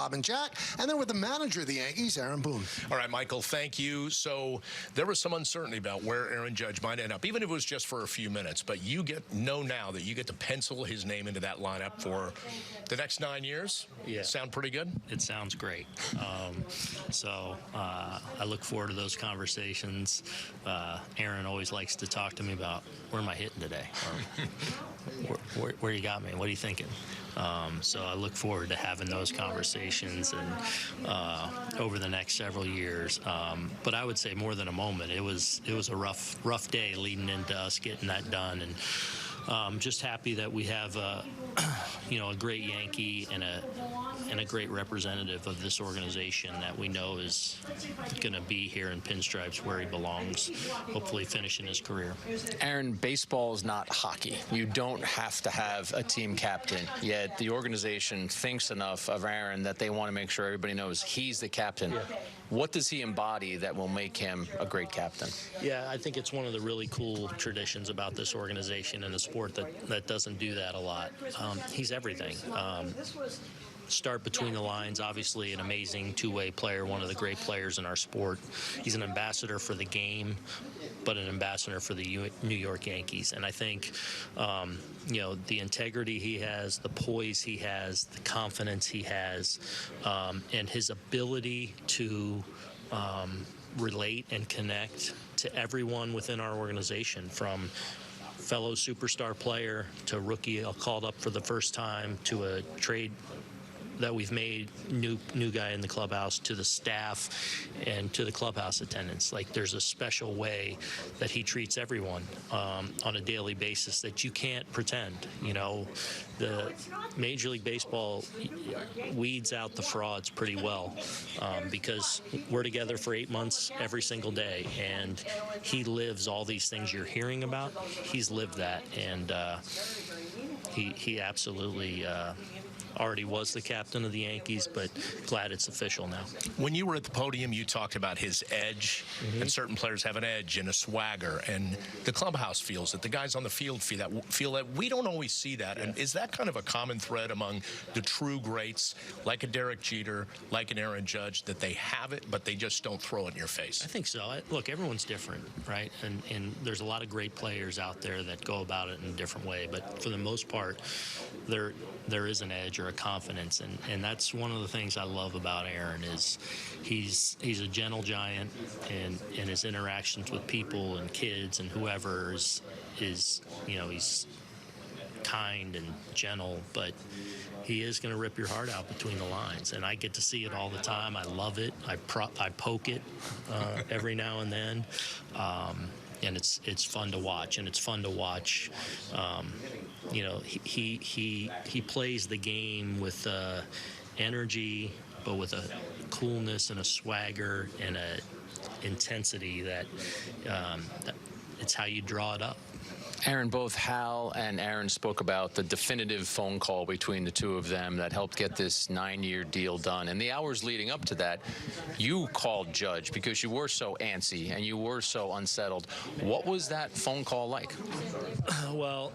Bob and Jack, and then with the manager of the Yankees, Aaron Boone. All right, Michael, thank you. So there was some uncertainty about where Aaron Judge might end up, even if it was just for a few minutes. But you know now that you get to pencil his name into that lineup for the next 9 years. Yeah. Sound pretty good? It sounds great. I look forward to those conversations. Aaron always likes to talk to me about where am I hitting today? Or where you got me? What are you thinking? So I look forward to having those conversations and over the next several years. But I would say more than a moment. It was a rough day leading into us getting that done, and just happy that we have a great Yankee and a great representative of this organization that we know is going to be here in pinstripes where he belongs, hopefully finishing his career. Aaron, baseball is not hockey. You don't have to have a team captain, yet the organization thinks enough of Aaron that they want to make sure everybody knows he's the captain. Yeah. What does he embody that will make him a great captain? Yeah, I think it's one of the really cool traditions about this organization and a sport that doesn't do that a lot. He's everything. Start between the lines, obviously an amazing two-way player, one of the great players in our sport. He's an ambassador for the game, but an ambassador for the New York Yankees. And I think, the integrity he has, the poise he has, the confidence he has, and his ability to relate and connect to everyone within our organization, from fellow superstar player to rookie called up for the first time to a trade that we've made, new guy in the clubhouse, to the staff and to the clubhouse attendants. Like, there's a special way that he treats everyone on a daily basis that you can't pretend. The Major League Baseball weeds out the frauds pretty well because we're together for 8 months every single day, and he lives all these things you're hearing about. He's lived that, and he absolutely already was the captain of the Yankees, but glad it's official now. When you were at the podium, you talked about his edge, and certain players have an edge and a swagger, and the clubhouse feels it. The guys on the field feel that. We don't always see that. Yeah. And is that kind of a common thread among the true greats, like a Derek Jeter, like an Aaron Judge, that they have it, but they just don't throw it in your face? I think so. Look, everyone's different, right? And there's a lot of great players out there that go about it in a different way, but for the most part, there is an edge or a confidence, and that's one of the things I love about Aaron is he's a gentle giant, and his interactions with people and kids and whoever is he's kind and gentle, but he is going to rip your heart out between the lines, and I get to see it all the time. I love it. I poke it every now and then, and it's fun to watch, and it's fun to watch. He plays the game with energy, but with a coolness and a swagger and a intensity that it's how you draw it up. Aaron, both Hal and Aaron spoke about the definitive phone call between the two of them that helped get this 9-year deal done. And the hours leading up to that, you called Judge because you were so antsy and you were so unsettled. What was that phone call like? Well,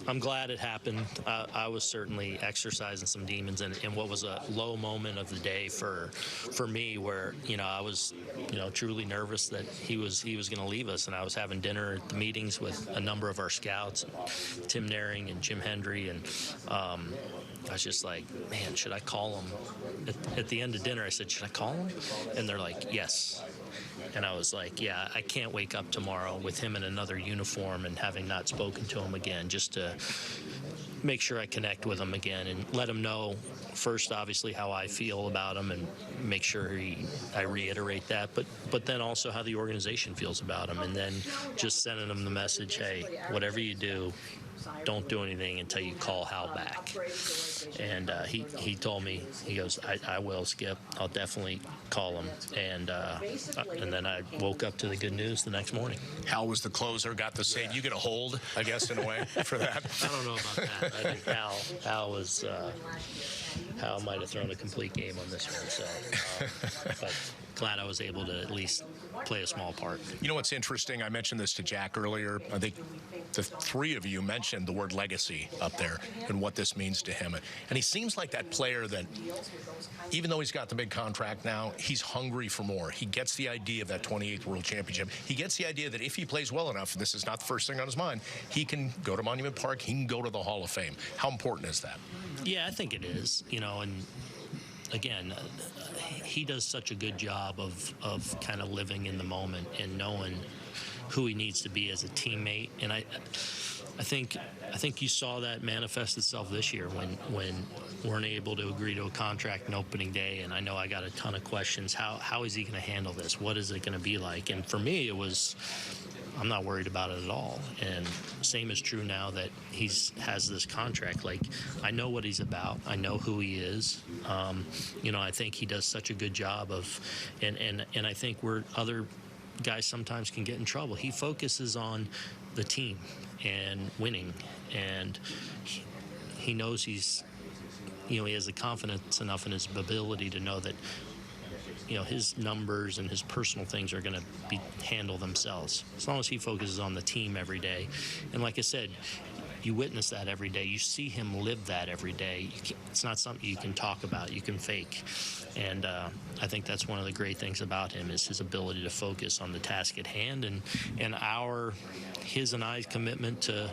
I'm glad it happened. I was certainly exercising some demons in what was a low moment of the day for me, where I was truly nervous that he was going to leave us, and I was having dinner at the meetings with a number of our scouts, Tim Naring and Jim Hendry, and I was just like, man, should I call him? At the end of dinner, I said, should I call him? And they're like, yes. And I was like, yeah, I can't wake up tomorrow with him in another uniform and having not spoken to him again, just to make sure I connect with him again and let him know first, obviously, how I feel about him, and make sure I reiterate that, but then also how the organization feels about him, and then just sending him the message, hey, whatever you do, don't do anything until you call Hal back. And he told me, he goes, I will, Skip. I'll definitely call him. And then I woke up to the good news the next morning. Hal was the closer, got the save. You get a hold, I guess, in a way, for that. I don't know about that. I think Hal was Hal might have thrown a complete game on this one. So, but glad I was able to at least play a small part. You know what's interesting? I mentioned this to Jack earlier. I think the three of you mentioned the word legacy up there and what this means to him. And he seems like that player that, even though he's got the big contract now, he's hungry for more. He gets the idea of that 28th World Championship. He gets the idea that if he plays well enough, and this is not the first thing on his mind, he can go to Monument Park, he can go to the Hall of Fame. How important is that? Yeah, I think it is. And again, he does such a good job of kind of living in the moment and knowing who he needs to be as a teammate. And I think you saw that manifest itself this year when we weren't able to agree to a contract on opening day. And I know I got a ton of questions. How is he going to handle this? What is it going to be like? And for me, it was, I'm not worried about it at all. And same is true now that has this contract. Like, I know what he's about. I know who he is. I think he does such a good job of, and I think where other guys sometimes can get in trouble, he focuses on the team and winning, and he knows he has the confidence enough in his ability to know that his numbers and his personal things are going to handle themselves as long as he focuses on the team every day. And like I said, you witness that every day. You see him live that every day. It's not something you can talk about, you can fake. And I think that's one of the great things about him is his ability to focus on the task at hand, and his and I's commitment to,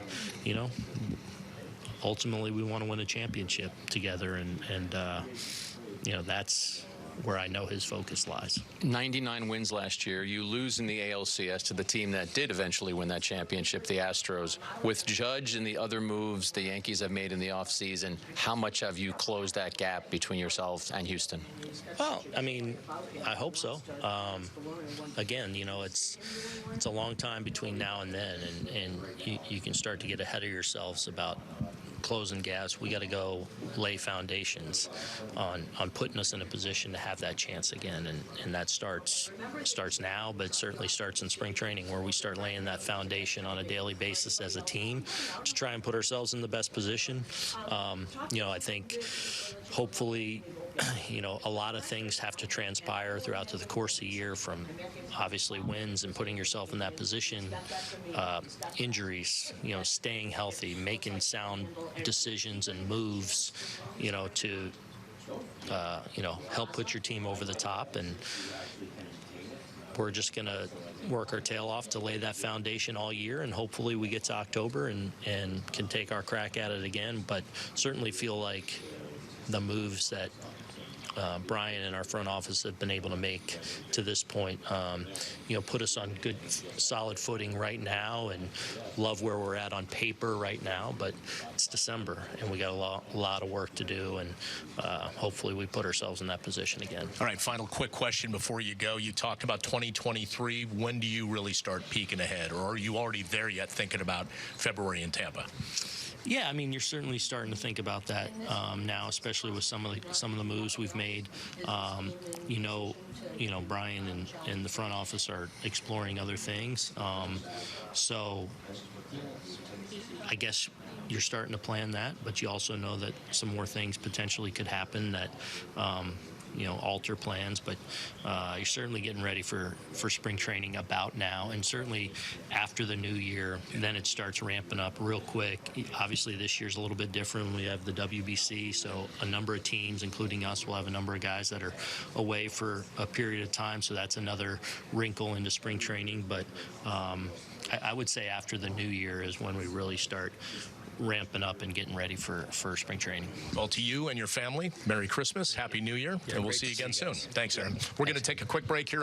ultimately we want to win a championship together, and that's where I know his focus lies. 99 wins last year. You lose in the ALCS to the team that did eventually win that championship, the Astros. With Judge and the other moves the Yankees have made in the offseason, how much have you closed that gap between yourself and Houston? Well, I hope so. Again, it's a long time between now and then, and you can start to get ahead of yourselves about closing gaps. We got to go lay foundations on putting us in a position to have that chance again, and that starts now, but certainly starts in spring training, where we start laying that foundation on a daily basis as a team to try and put ourselves in the best position. I think hopefully a lot of things have to transpire throughout the course of the year, from obviously wins and putting yourself in that position, injuries, staying healthy, making sound decisions and moves, to help put your team over the top. And we're just going to work our tail off to lay that foundation all year, and hopefully we get to October and can take our crack at it again. But certainly feel like the moves that Brian and our front office have been able to make to this point, put us on good, solid footing right now, and love where we're at on paper right now. But it's December, and we got a lot of work to do, and hopefully we put ourselves in that position again. All right, final quick question before you go. You talked about 2023. When do you really start peeking ahead, or are you already there yet thinking about February in Tampa? Yeah, you're certainly starting to think about that now, especially with some of the moves we've made. Brian and the front office are exploring other things. So I guess you're starting to plan that, but you also know that some more things potentially could happen that alter plans. But you're certainly getting ready for spring training about now, and certainly after the new year, then it starts ramping up real quick. Obviously this year's a little bit different. We have the WBC, so a number of teams, including us, will have a number of guys that are away for a period of time, so that's another wrinkle into spring training. But I would say after the new year is when we really start ramping up and getting ready for spring training. Well, to you and your family, Merry Christmas, Happy New Year, and we'll see you again soon. Thanks, Aaron. We're going to take a quick break here.